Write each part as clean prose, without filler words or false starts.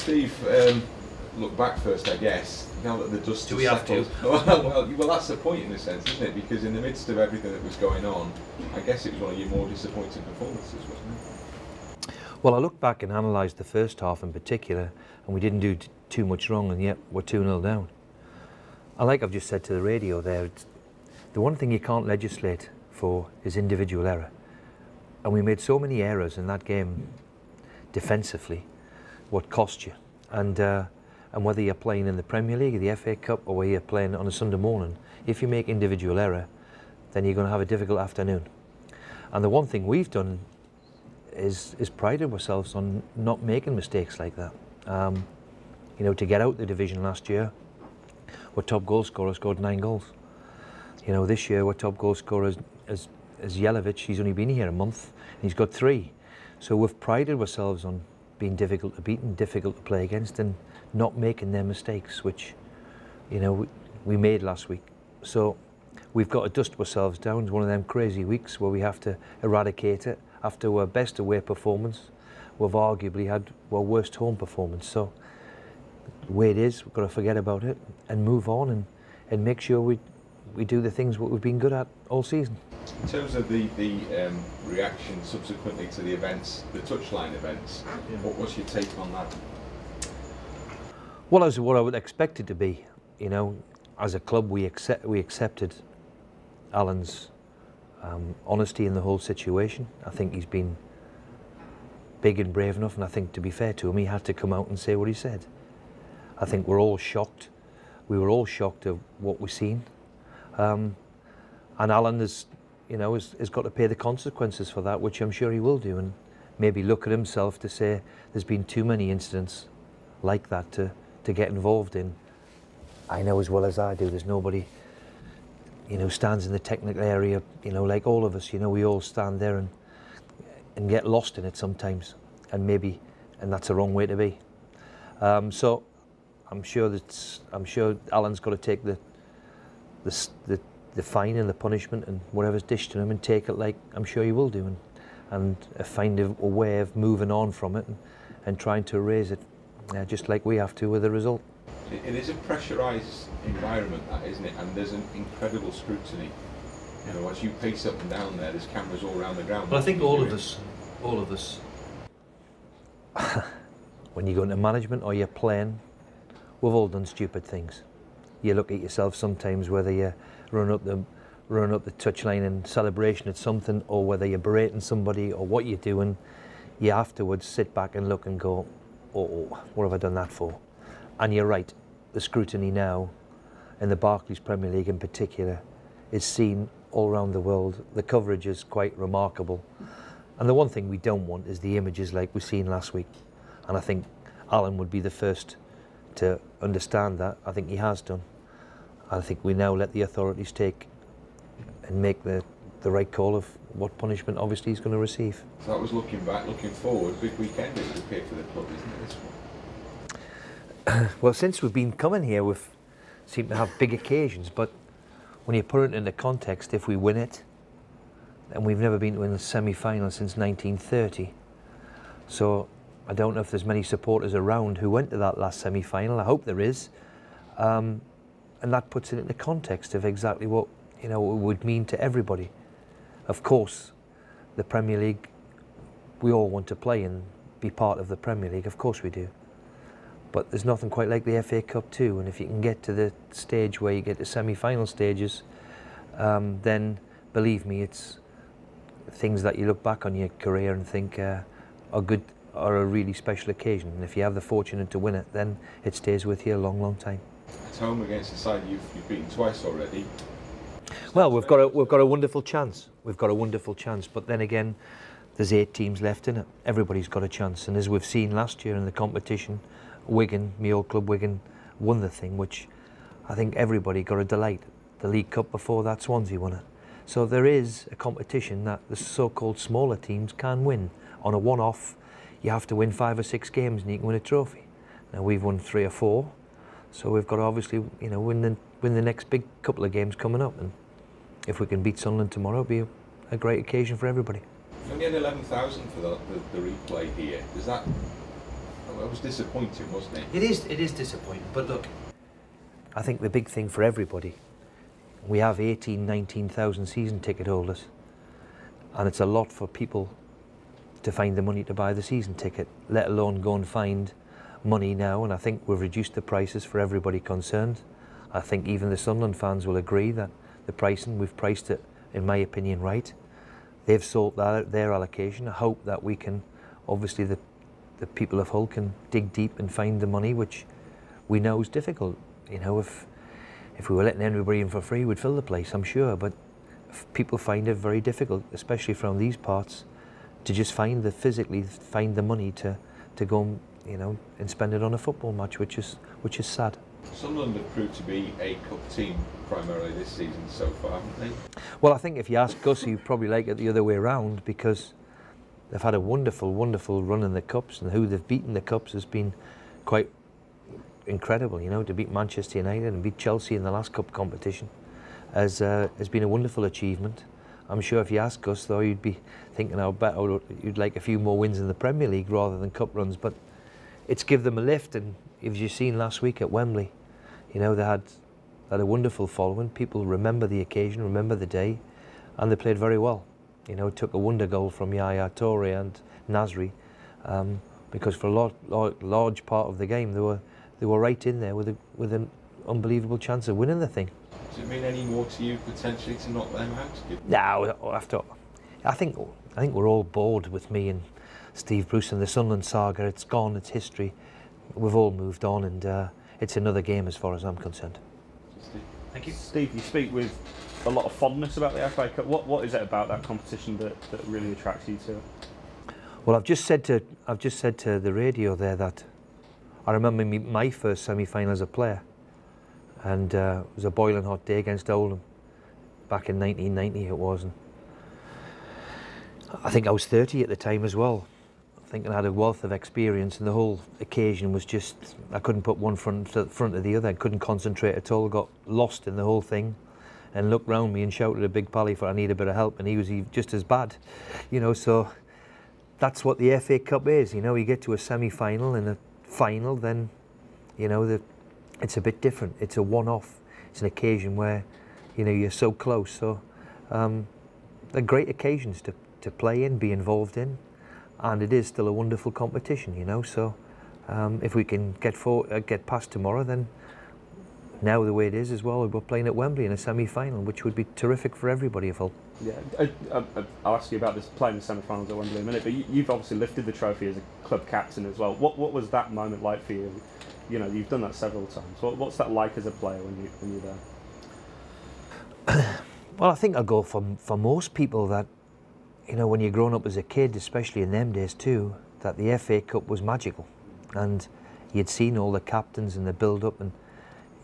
Steve, look back first, I guess. Now that the dust Do has we have settled. to? Well, that's the point in a sense, isn't it? Because in the midst of everything that was going on, I guess it was one of your more disappointing performances, wasn't it? Well, I look back and analysed the first half in particular, and we didn't do too much wrong, and yet we're 2-0 down. And like I've just said to the radio there, the one thing you can't legislate for is individual error. And we made so many errors in that game defensively, what cost you. And whether you're playing in the Premier League, the FA Cup, or whether you're playing on a Sunday morning, if you make individual error, then you're going to have a difficult afternoon. And the one thing we've done is prided ourselves on not making mistakes like that. You know, to get out the division last year, our top goal scorer scored 9 goals. You know, this year our top goal scorer is Jelic. He's only been here a month, and he's got 3. So we've prided ourselves on being difficult to beat and difficult to play against, and not making their mistakes, which, you know, we made last week. So we've got to dust ourselves down. It's one of them crazy weeks where we have to eradicate it. After our best away performance, we've arguably had our worst home performance. So the way it is, we've got to forget about it and move on and make sure we do the things what we've been good at all season. In terms of the reaction subsequently to the events, the touchline events, what's your take on that? Well, as what I would expect it to be. You know, as a club, we accepted Alan's honesty in the whole situation. I think he's been big and brave enough, and I think, to be fair to him, he had to come out and say what he said. I think we're all shocked. We were all shocked of what we've seen. And Alan has got to pay the consequences for that, which I'm sure he will do, and maybe look at himself to say there's been too many incidents like that to get involved in. I know as well as I do, there's nobody, you know, stands in the technical area, you know, like all of us. You know, we all stand there and get lost in it sometimes, and that's a wrong way to be. So I'm sure Alan's got to take the fine and the punishment and whatever's dished to him, and take it, like I'm sure he will do, and find a way of moving on from it and trying to erase it, just like we have to with the result. It is a pressurised environment, that, isn't it? And there's an incredible scrutiny. You know, as you pace up and down there, there's cameras all around the ground. But I think all of us. When you go into management or you're playing, we've all done stupid things. You look at yourself sometimes, whether you run up the touchline in celebration at something, or whether you're berating somebody, or what you're doing, you afterwards sit back and look and go, oh, what have I done that for? And you're right, the scrutiny now in the Barclays Premier League in particular is seen all around the world. The coverage is quite remarkable. And the one thing we don't want is the images like we've seen last week. And I think Alan would be the first to understand that. I think he has done. I think we now let the authorities take and make the right call of what punishment obviously he's going to receive. So that was looking back, looking forward. Big weekend it would appear for the club, isn't it, this one? Well, since we've been coming here, we've seemed to have big occasions, but when you put it into context, if we win it, and we've never been to a semi-final since 1930, so I don't know if there's many supporters around who went to that last semi-final. I hope there is, and that puts it into context of exactly what, you know, it would mean to everybody. Of course, the Premier League, we all want to play and be part of the Premier League, of course we do. But there's nothing quite like the FA Cup too, and if you can get to the stage where you get to semi-final stages, then believe me, it's things that you look back on your career and think are good, are a really special occasion. And if you have the fortune to win it, then it stays with you a long, long time. At home against the side you've beaten twice already. Well, we've got a wonderful chance. We've got a wonderful chance, but then again, there's 8 teams left in it. Everybody's got a chance, and as we've seen last year in the competition, Wigan, my old club Wigan, won the thing, which I think everybody got a delight. The League Cup before that, Swansea won it. So there is a competition that the so-called smaller teams can win. On a one-off, you have to win 5 or 6 games and you can win a trophy. Now we've won 3 or 4, so we've got to obviously, you know, win the next big couple of games coming up. And if we can beat Sunderland tomorrow, it'll be a great occasion for everybody. You only had 11,000 for the replay here. Does that Well, it was disappointing, wasn't it? It is disappointing, but look, I think the big thing for everybody, we have 18, 19,000 season ticket holders, and it's a lot for people to find the money to buy the season ticket, let alone go and find money now. And I think we've reduced the prices for everybody concerned. I think even the Sunderland fans will agree that the pricing, we've priced it, in my opinion, right. They've sold their allocation. I hope that we can, obviously the people of Hull can dig deep and find the money, which we know is difficult. You know, if we were letting everybody in for free, we'd fill the place, I'm sure, but people find it very difficult, especially from these parts, to just physically find the money to go and, you know, and spend it on a football match, which is sad. Sunderland have proved to be a cup team primarily this season so far, haven't they? Well, I think if you ask Gus, he'd probably like it the other way around, because they've had a wonderful, wonderful run in the cups, and who they've beaten the cups has been quite incredible. You know, to beat Manchester United and beat Chelsea in the last cup competition has been a wonderful achievement. I'm sure if you ask Gus, though, you'd be thinking, I bet you'd like a few more wins in the Premier League rather than cup runs, but it's give them a lift. And as you've seen last week at Wembley, you know, they had a wonderful following. People remember the occasion, remember the day, and they played very well. You know, took a wonder goal from Yaya Toure and Nasri, because for a large part of the game they were right in there with an unbelievable chance of winning the thing. Does it mean any more to you potentially to knock them out? No, I think we're all bored with me and Steve Bruce and the Sunderland saga. It's gone, it's history. We've all moved on, and it's another game as far as I'm concerned. Thank you. Steve, you speak with a lot of fondness about the FA Cup. What is it about that competition that really attracts you to it? Well, I've just said to the radio there that I remember my first semi-final as a player, and it was a boiling hot day against Oldham back in 1990 it was, and I think I was 30 at the time as well. I think I had a wealth of experience, and the whole occasion was just, I couldn't put one front of the other. I couldn't concentrate at all. Got lost in the whole thing and looked round me and shouted at Big Pally for I need a bit of help, and he was just as bad, you know. So that's what the FA Cup is, you know. You get to a semi-final and a final, then, you know, it's a bit different. It's a one-off. It's an occasion where, you know, you're so close. So they're great occasions to play in, be involved in, and it is still a wonderful competition, you know. So if we can get past tomorrow, then now the way it is as well, we're playing at Wembley in a semi-final, which would be terrific for everybody of Hull. Yeah, I'll ask you about this playing the semi-finals at Wembley in a minute, but you've obviously lifted the trophy as a club captain as well. What was that moment like for you? You know, you've done that several times. What's that like as a player when you're there? Well, I think I'll go for most people that, you know, when you're growing up as a kid, especially in them days too, that the FA Cup was magical, and you'd seen all the captains and the build-up, and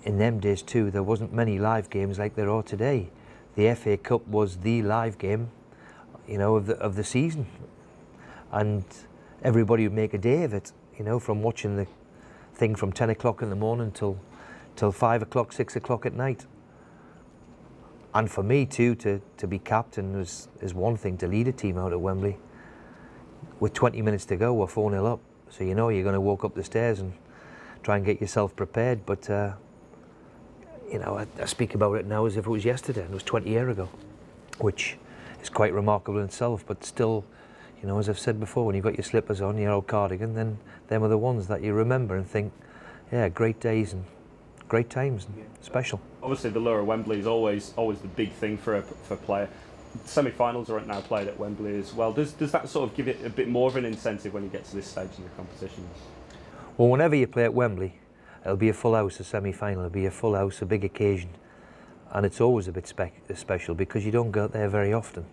in them days too, there wasn't many live games like there are today. The FA Cup was the live game, you know, of the season, and everybody would make a day of it, you know, from watching the thing from 10 o'clock in the morning till 5 o'clock, 6 o'clock at night. And for me too, to be captain is one thing. To lead a team out at Wembley with 20 minutes to go, we're 4-0 up, so you know you're going to walk up the stairs and try and get yourself prepared. But you know, I speak about it now as if it was yesterday, and it was 20 years ago, which is quite remarkable in itself. But still, you know, as I've said before, when you've got your slippers on, your old cardigan, then them are the ones that you remember and think, yeah, great days and great times and special. Obviously, the lure of Wembley is always the big thing for a player. Semi-finals are now played at Wembley as well. Does that sort of give it a bit more of an incentive when you get to this stage in the competition? Well, whenever you play at Wembley, it'll be a full house, a semi-final. It'll be a full house, a big occasion, and it's always a bit special because you don't go out there very often.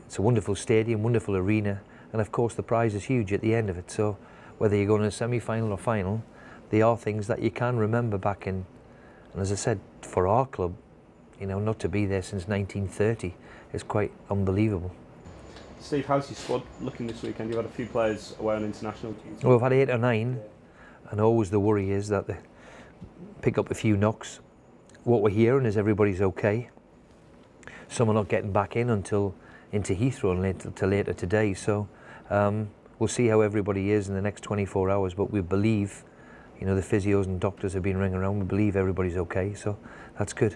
It's a wonderful stadium, wonderful arena, and of course the prize is huge at the end of it. So whether you're going to a semi-final or final, they are things that you can remember back in. And as I said, for our club, you know, not to be there since 1930 is quite unbelievable. Steve, how's your squad looking this weekend? You've had a few players away on international duty. Well, we've had 8 or 9, and always the worry is that they pick up a few knocks. What we're hearing is everybody's okay. Some are not getting back in until into Heathrow and until later today. So we're we'll see how everybody is in the next 24 hours, but we believe, you know, the physios and doctors have been ringing around, we believe everybody's okay, so that's good.